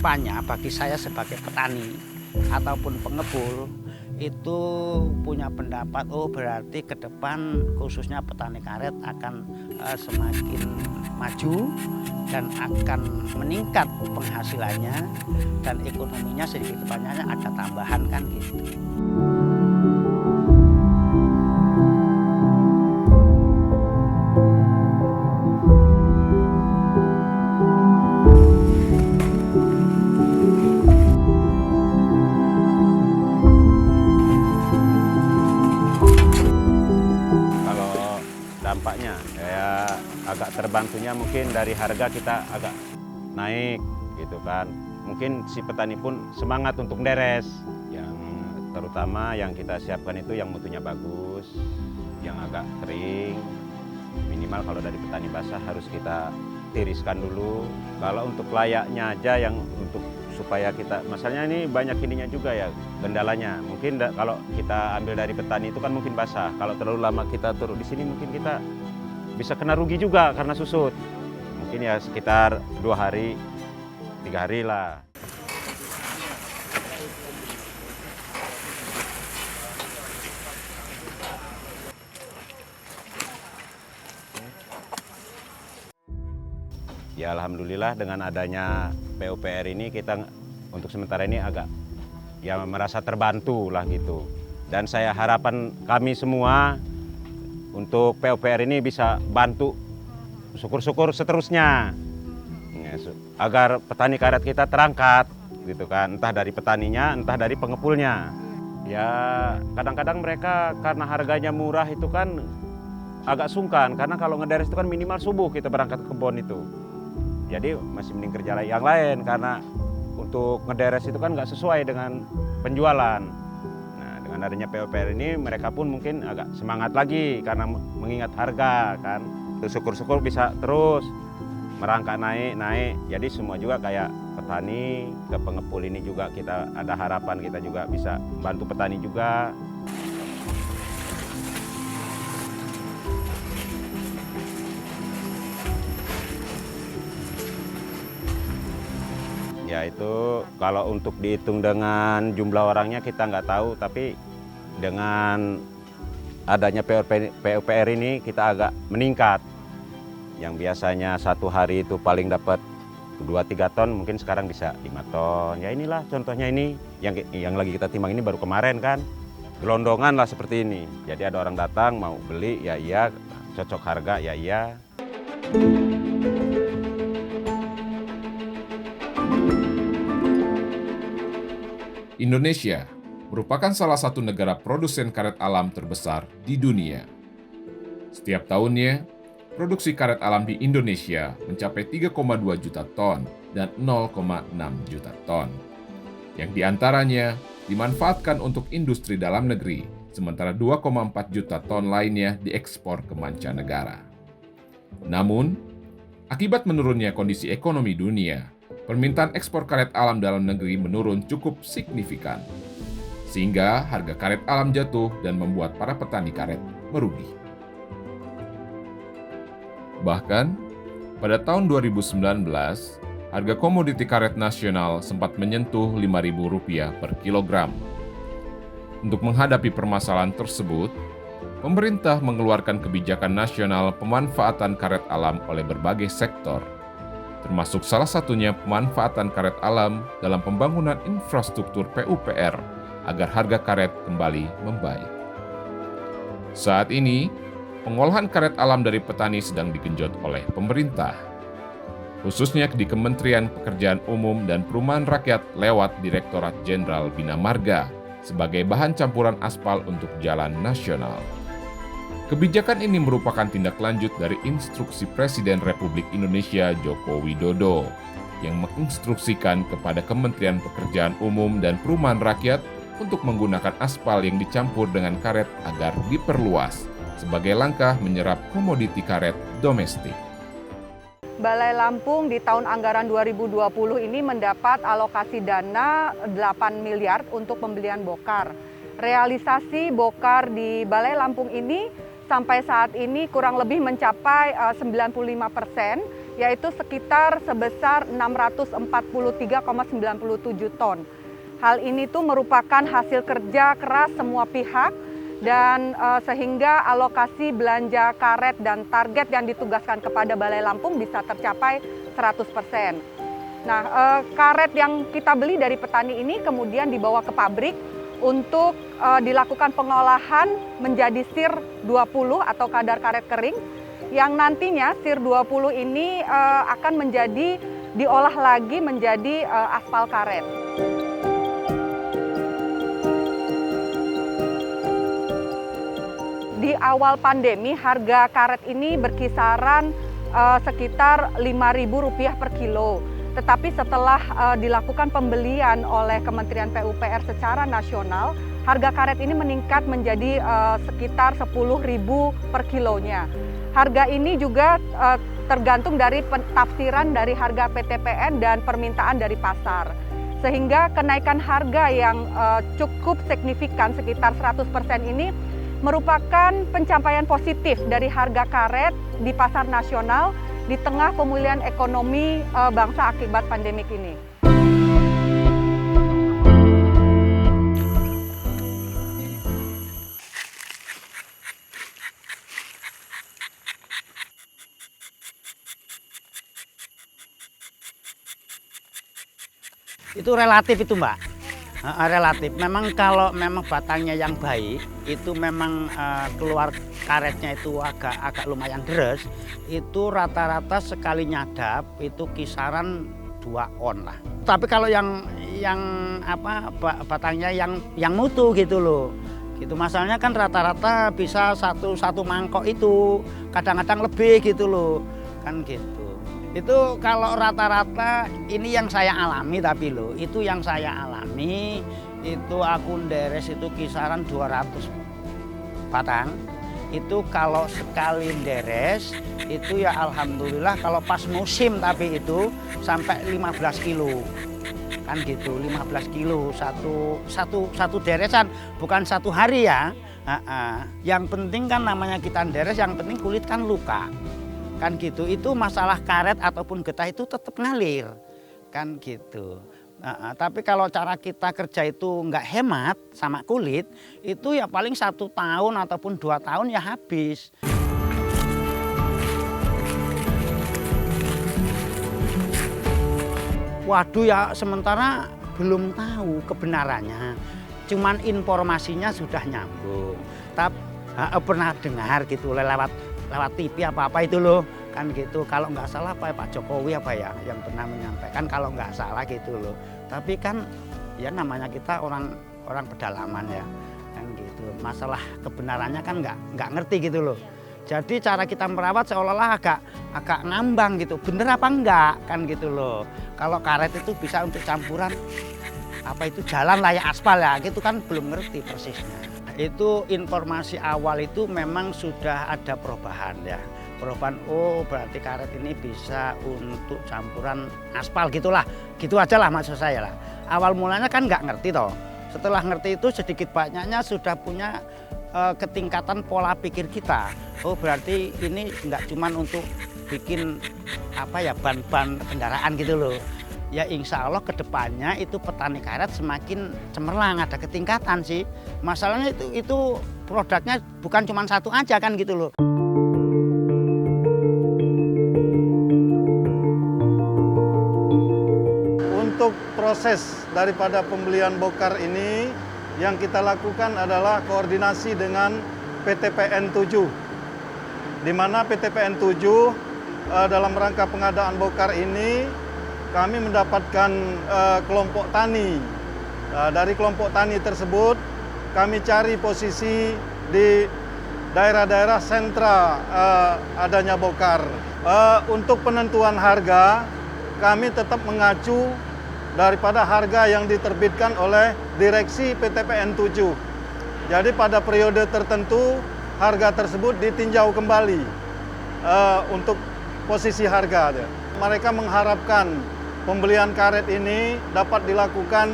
kedepannya bagi saya sebagai petani ataupun pengepul itu punya pendapat, oh berarti ke depan khususnya petani karet akan semakin maju dan akan meningkat penghasilannya dan ekonominya sedikit banyaknya ada tambahan kan gitu. Dampaknya kayak agak terbantunya mungkin dari harga kita agak naik gitu kan. Mungkin si petani pun semangat untuk deres. Yang terutama yang kita siapkan itu yang mutunya bagus, yang agak kering. Minimal kalau dari petani basah harus kita tiriskan dulu. Kalau untuk layaknya aja yang untuk supaya kita, masalahnya ini banyak ininya juga ya kendalanya. Mungkin kalau kita ambil dari petani itu kan mungkin basah. Kalau terlalu lama kita turun di sini mungkin kita bisa kena rugi juga karena susut. Mungkin ya sekitar 2 hari, 3 hari lah. Ya alhamdulillah dengan adanya PUPR ini kita untuk sementara ini agak ya merasa terbantu lah gitu. Dan saya harapan kami semua untuk PUPR ini bisa bantu syukur-syukur seterusnya. Ya, agar petani karet kita terangkat gitu kan, entah dari petaninya, entah dari pengepulnya. Ya kadang-kadang mereka karena harganya murah itu kan agak sungkan, karena kalau ngederes itu kan minimal subuh kita berangkat ke kebun itu. Jadi masih mending kerja yang lain karena untuk ngederes itu kan nggak sesuai dengan penjualan. Nah dengan adanya PUPR ini mereka pun mungkin agak semangat lagi karena mengingat harga kan. Syukur-syukur bisa terus merangkak naik. Jadi semua juga kayak petani ke pengepul ini juga kita ada harapan kita juga bisa bantu petani juga. Ya itu kalau untuk dihitung dengan jumlah orangnya kita nggak tahu, tapi dengan adanya PUPR ini kita agak meningkat. Yang biasanya 1 hari itu paling dapat 2-3 ton, mungkin sekarang bisa 5 ton. Ya inilah contohnya ini, yang lagi kita timbang ini baru kemarin kan. Gelondongan lah seperti ini. Jadi ada orang datang mau beli, ya iya, cocok harga, ya iya. Indonesia merupakan salah satu negara produsen karet alam terbesar di dunia. Setiap tahunnya, produksi karet alam di Indonesia mencapai 3,2 juta ton dan 0,6 juta ton. Yang diantaranya dimanfaatkan untuk industri dalam negeri, sementara 2,4 juta ton lainnya diekspor ke mancanegara. Namun, akibat menurunnya kondisi ekonomi dunia, permintaan ekspor karet alam dalam negeri menurun cukup signifikan, sehingga harga karet alam jatuh dan membuat para petani karet merugi. Bahkan, pada tahun 2019, harga komoditi karet nasional sempat menyentuh Rp5.000 per kilogram. Untuk menghadapi permasalahan tersebut, pemerintah mengeluarkan kebijakan nasional pemanfaatan karet alam oleh berbagai sektor, termasuk salah satunya pemanfaatan karet alam dalam pembangunan infrastruktur PUPR agar harga karet kembali membaik. Saat ini, pengolahan karet alam dari petani sedang digenjot oleh pemerintah, khususnya di Kementerian Pekerjaan Umum dan Perumahan Rakyat lewat Direktorat Jenderal Bina Marga sebagai bahan campuran aspal untuk jalan nasional. Kebijakan ini merupakan tindak lanjut dari instruksi Presiden Republik Indonesia Joko Widodo yang menginstruksikan kepada Kementerian Pekerjaan Umum dan Perumahan Rakyat untuk menggunakan aspal yang dicampur dengan karet agar diperluas sebagai langkah menyerap komoditi karet domestik. Balai Lampung di tahun anggaran 2020 ini mendapat alokasi dana 8 miliar untuk pembelian bokar. Realisasi bokar di Balai Lampung ini sampai saat ini kurang lebih mencapai 95%, yaitu sekitar sebesar 643,97 ton. Hal ini tuh merupakan hasil kerja keras semua pihak dan sehingga alokasi belanja karet dan target yang ditugaskan kepada Balai Lampung bisa tercapai 100%. Nah, karet yang kita beli dari petani ini kemudian dibawa ke pabrik untuk dilakukan pengolahan menjadi SIR 20 atau kadar karet kering, yang nantinya SIR 20 ini akan diolah lagi menjadi aspal karet. Di awal pandemi harga karet ini berkisaran sekitar Rp5.000 per kilo. Tetapi setelah dilakukan pembelian oleh Kementerian PUPR secara nasional, harga karet ini meningkat menjadi sekitar Rp10.000 per kilonya. Harga ini juga tergantung dari tafsiran dari harga PTPN dan permintaan dari pasar. Sehingga kenaikan harga yang cukup signifikan sekitar 100% ini merupakan pencapaian positif dari harga karet di pasar nasional di tengah pemulihan ekonomi bangsa akibat pandemik ini. Itu relatif itu, Mbak. Relatif. Memang kalau memang batangnya yang baik, itu memang keluar karetnya itu agak lumayan deres. Itu rata-rata sekali nyadap itu kisaran 2 on lah. Tapi kalau yang batangnya yang mutu gitu loh. Gitu masalahnya kan rata-rata bisa satu mangkok itu, kadang-kadang lebih gitu loh. Kan gitu. Itu kalau rata-rata ini yang saya alami tapi loh, itu yang saya alami itu aku nderes itu kisaran 200 batang. Itu kalau sekali nderes itu ya alhamdulillah kalau pas musim tapi itu sampai 15 kilo. Kan gitu, 15 kilo satu deresan, bukan satu hari ya. Yang penting kan namanya kita nderes, yang penting kulit kan luka. Kan gitu, itu masalah karet ataupun getah itu tetap ngalir, kan gitu. Tapi kalau cara kita kerja itu nggak hemat sama kulit, itu ya paling 1 tahun ataupun 2 tahun ya habis. Waduh ya sementara belum tahu kebenarannya, cuman informasinya sudah nyambung. Tapi pernah dengar gitu lewat TV apa itu loh, kan gitu. Kalau nggak salah Pak Jokowi yang pernah menyampaikan kalau nggak salah gitu loh. Tapi kan ya namanya kita orang pedalaman ya, kan gitu. Masalah kebenarannya kan nggak ngerti gitu loh. Jadi cara kita merawat seolah-olah agak ngambang gitu, bener apa enggak kan gitu loh. Kalau karet itu bisa untuk campuran jalan layak aspal ya, gitu kan belum ngerti persisnya. Itu informasi awal itu memang sudah ada perubahan ya. Perubahan, oh berarti karet ini bisa untuk campuran aspal gitulah. Gitu aja lah maksud saya lah. Awal mulanya kan nggak ngerti toh. Setelah ngerti itu sedikit banyaknya sudah punya ketingkatan pola pikir kita. Oh berarti ini nggak cuman untuk bikin ban kendaraan gitu loh. Ya insya Allah kedepannya itu petani karet semakin cemerlang, ada ketingkatan sih. Masalahnya itu produknya bukan cuma satu aja kan gitu loh. Untuk proses daripada pembelian bokar ini yang kita lakukan adalah koordinasi dengan PTPN 7. Di mana PTPN 7 dalam rangka pengadaan bokar ini kami mendapatkan kelompok tani. Dari kelompok tani tersebut, kami cari posisi di daerah-daerah sentra adanya bokar. Untuk penentuan harga, kami tetap mengacu daripada harga yang diterbitkan oleh Direksi PTPN 7. Jadi pada periode tertentu, harga tersebut ditinjau kembali untuk posisi harga. Mereka mengharapkan pembelian karet ini dapat dilakukan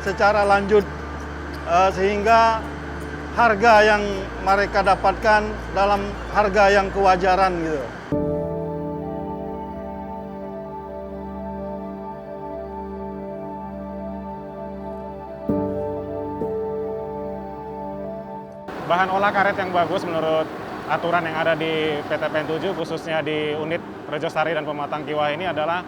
secara lanjut sehingga harga yang mereka dapatkan dalam harga yang kewajaran gitu. bahan olah karet yang bagus menurut aturan yang ada di PTPN 7, khususnya di unit Rejosari dan Pematang Kiwah ini adalah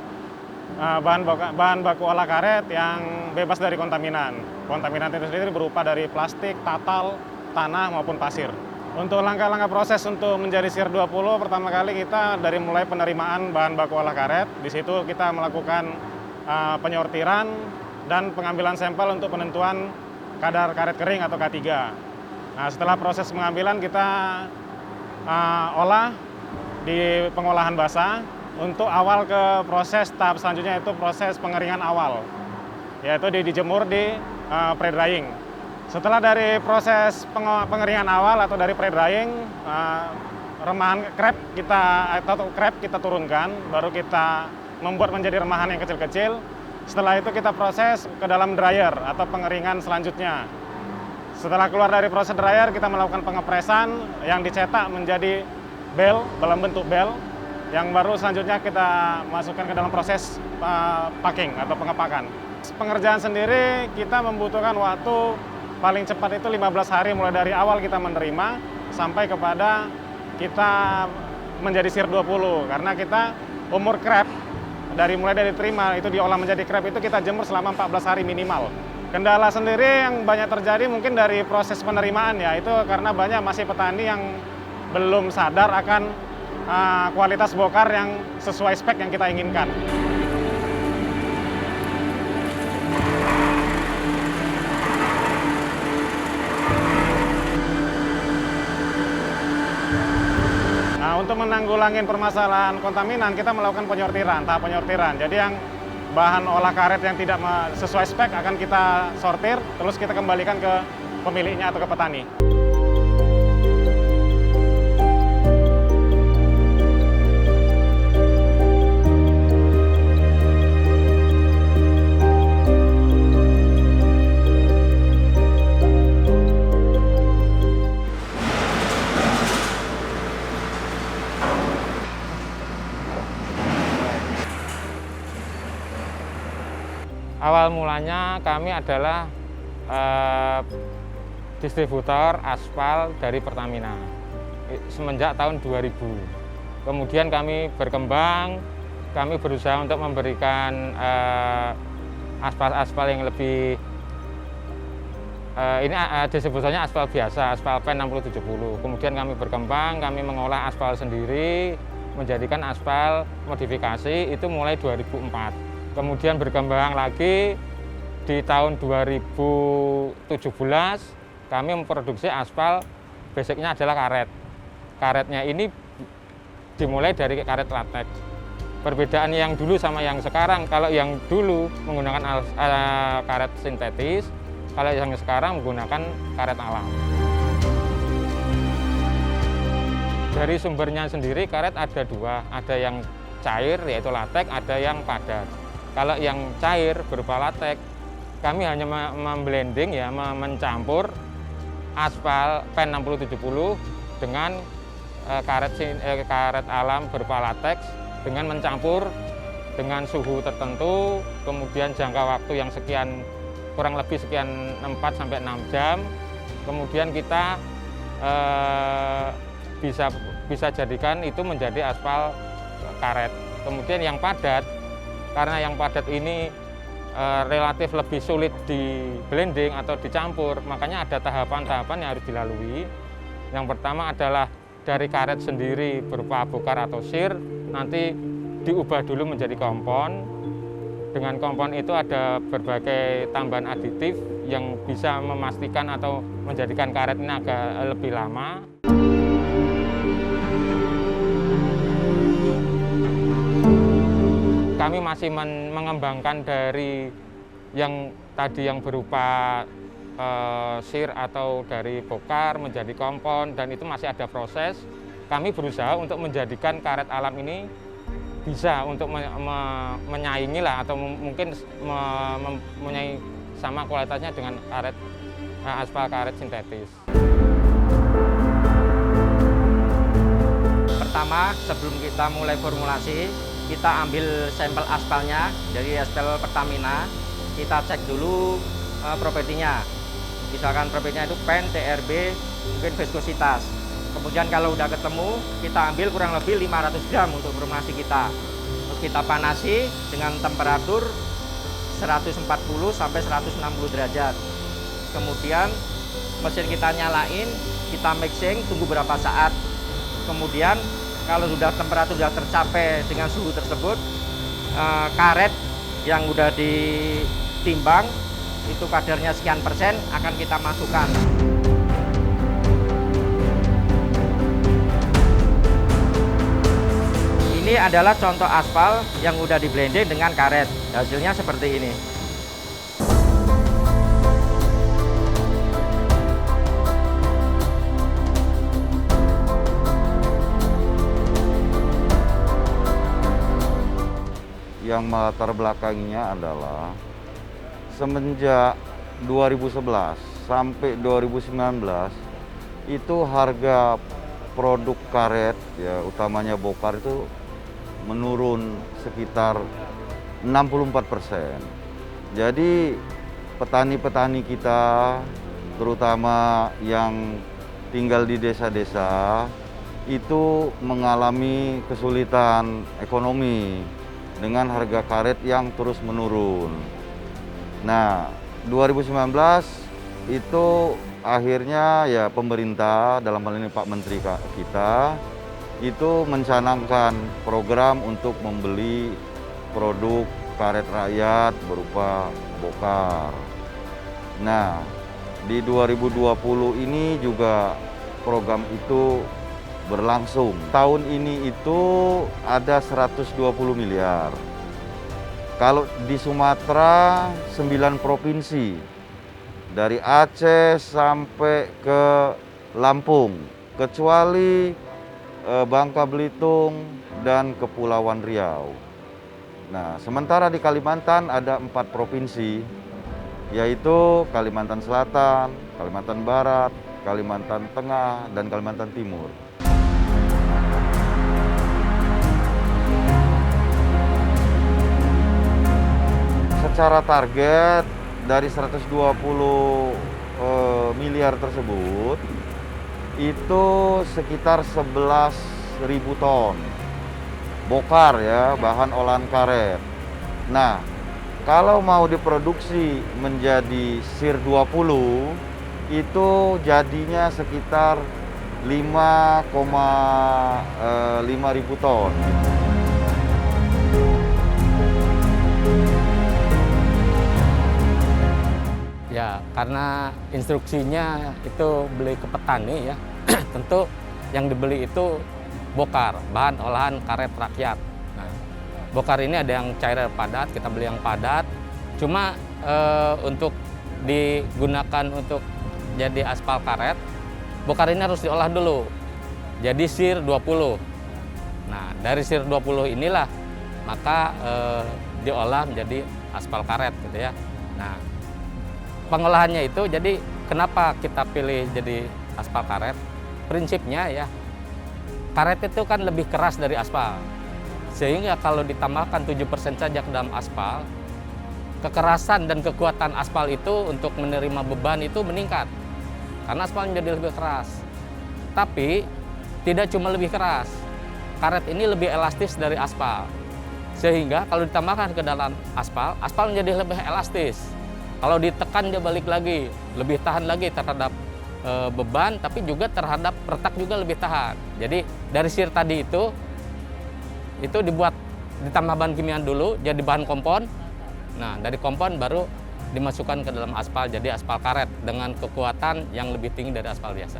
bahan baku olah karet yang bebas dari kontaminan. Kontaminan itu sendiri berupa dari plastik, tatal, tanah maupun pasir. Untuk langkah-langkah proses untuk menjadi SIR 20, pertama kali kita dari mulai penerimaan bahan baku olah karet. Di situ kita melakukan penyortiran dan pengambilan sampel untuk penentuan kadar karet kering atau K3. Nah, setelah proses pengambilan kita olah di pengolahan basah untuk awal ke proses tahap selanjutnya, itu proses pengeringan awal, yaitu dijemur di pre-drying. Setelah dari proses pengeringan awal atau dari pre-drying, remahan krep kita turunkan, baru kita membuat menjadi remahan yang kecil-kecil. Setelah itu kita proses ke dalam dryer atau pengeringan selanjutnya. Setelah keluar dari proses dryer, kita melakukan pengepresan yang dicetak menjadi bel, dalam bentuk bel, yang baru selanjutnya kita masukkan ke dalam proses packing atau pengepakan. Pengerjaan sendiri kita membutuhkan waktu paling cepat itu 15 hari mulai dari awal kita menerima sampai kepada kita menjadi SIR 20, karena kita umur krep mulai dari terima itu diolah menjadi krep itu kita jemur selama 14 hari minimal. Kendala sendiri yang banyak terjadi mungkin dari proses penerimaan, ya itu karena banyak masih petani yang belum sadar akan kualitas bokar yang sesuai spek yang kita inginkan. Nah, untuk menanggulangi permasalahan kontaminan, kita melakukan penyortiran, tahap penyortiran. Jadi yang bahan olah karet yang tidak sesuai spek akan kita sortir, terus kita kembalikan ke pemiliknya atau ke petani. Awal mulanya kami adalah distributor aspal dari Pertamina semenjak tahun 2000. Kemudian kami berkembang, kami berusaha untuk memberikan aspal-aspal yang lebih ini distribusinya aspal biasa, aspal PEN 6070. Kemudian kami berkembang, kami mengolah aspal sendiri, menjadikan aspal modifikasi itu mulai 2004. Kemudian berkembang lagi di tahun 2017 kami memproduksi aspal, basicnya adalah karet. Karetnya ini dimulai dari karet latex. Perbedaan yang dulu sama yang sekarang, kalau yang dulu menggunakan karet sintetis, kalau yang sekarang menggunakan karet alam. Dari sumbernya sendiri karet ada dua, ada yang cair yaitu latex, ada yang padat. Kalau yang cair berupa latex, kami hanya memblending, ya, mencampur aspal PEN 6070 dengan karet alam berupa latex, dengan mencampur dengan suhu tertentu, kemudian jangka waktu yang sekian, kurang lebih sekian 4-6 jam, kemudian kita bisa jadikan itu menjadi aspal karet. Kemudian yang padat, karena yang padat ini relatif lebih sulit di blending atau dicampur, makanya ada tahapan-tahapan yang harus dilalui. Yang pertama adalah dari karet sendiri berupa bokar atau SIR, nanti diubah dulu menjadi kompon. Dengan kompon itu ada berbagai tambahan aditif yang bisa memastikan atau menjadikan karet ini agak lebih lama. Kami masih mengembangkan dari yang tadi yang berupa SIR atau dari bokar menjadi kompon, dan itu masih ada proses. Kami berusaha untuk menjadikan karet alam ini bisa untuk menyaingi lah, atau mungkin mempunyai sama kualitasnya dengan karet aspal karet sintetis. Pertama, sebelum kita mulai formulasi, kita ambil sampel aspalnya dari aspal Pertamina. Kita cek dulu propertinya. Misalkan propertinya itu PEN, TRB, mungkin viskositas. Kemudian kalau udah ketemu, kita ambil kurang lebih 500 gram untuk formulasi kita. Terus kita panasi dengan temperatur 140 sampai 160 derajat. Kemudian mesin kita nyalain, kita mixing, tunggu berapa saat. Kemudian kalau sudah temperatur sudah tercapai dengan suhu tersebut, karet yang udah ditimbang itu kadarnya sekian persen akan kita masukkan. Ini adalah contoh aspal yang udah di blending dengan karet. Hasilnya seperti ini. Yang melatar belakangnya adalah semenjak 2011 sampai 2019 itu harga produk karet ya utamanya bokar itu menurun sekitar 64%. Jadi petani-petani kita terutama yang tinggal di desa-desa itu mengalami kesulitan ekonomi dengan harga karet yang terus menurun. Nah, 2019 itu akhirnya ya pemerintah dalam hal ini Pak Menteri kita itu mencanangkan program untuk membeli produk karet rakyat berupa bokar. Nah, di 2020 ini juga program itu berlangsung. Tahun ini itu ada 120 miliar. Kalau di Sumatera 9 provinsi, dari Aceh sampai ke Lampung, kecuali Bangka Belitung dan Kepulauan Riau. Nah, sementara di Kalimantan ada 4 provinsi, yaitu Kalimantan Selatan, Kalimantan Barat, Kalimantan Tengah, dan Kalimantan Timur. Secara target dari 120 miliar tersebut, itu sekitar 11.000 ton bokar ya, bahan olahan karet. Nah, kalau mau diproduksi menjadi SIR 20, itu jadinya sekitar 5,5 ton. Ya, karena instruksinya itu beli ke petani ya, tentu yang dibeli itu bokar, bahan olahan karet rakyat. Nah, bokar ini ada yang cair padat, kita beli yang padat. Cuma untuk digunakan untuk jadi aspal karet, bokar ini harus diolah dulu. Jadi SIR 20. Nah, dari SIR 20 inilah maka diolah menjadi aspal karet gitu ya. Nah, pengolahannya itu jadi kenapa kita pilih jadi aspal karet? Prinsipnya ya, karet itu kan lebih keras dari aspal. Sehingga kalau ditambahkan 7% saja ke dalam aspal, kekerasan dan kekuatan aspal itu untuk menerima beban itu meningkat. Karena aspal menjadi lebih keras. Tapi tidak cuma lebih keras, karet ini lebih elastis dari aspal. Sehingga kalau ditambahkan ke dalam aspal, aspal menjadi lebih elastis. Kalau ditekan dia balik lagi, lebih tahan lagi terhadap beban, tapi juga terhadap retak juga lebih tahan. Jadi dari SIR tadi itu dibuat ditambah bahan kimia dulu, jadi bahan kompon. Nah, dari kompon baru dimasukkan ke dalam aspal, jadi aspal karet dengan kekuatan yang lebih tinggi dari aspal biasa.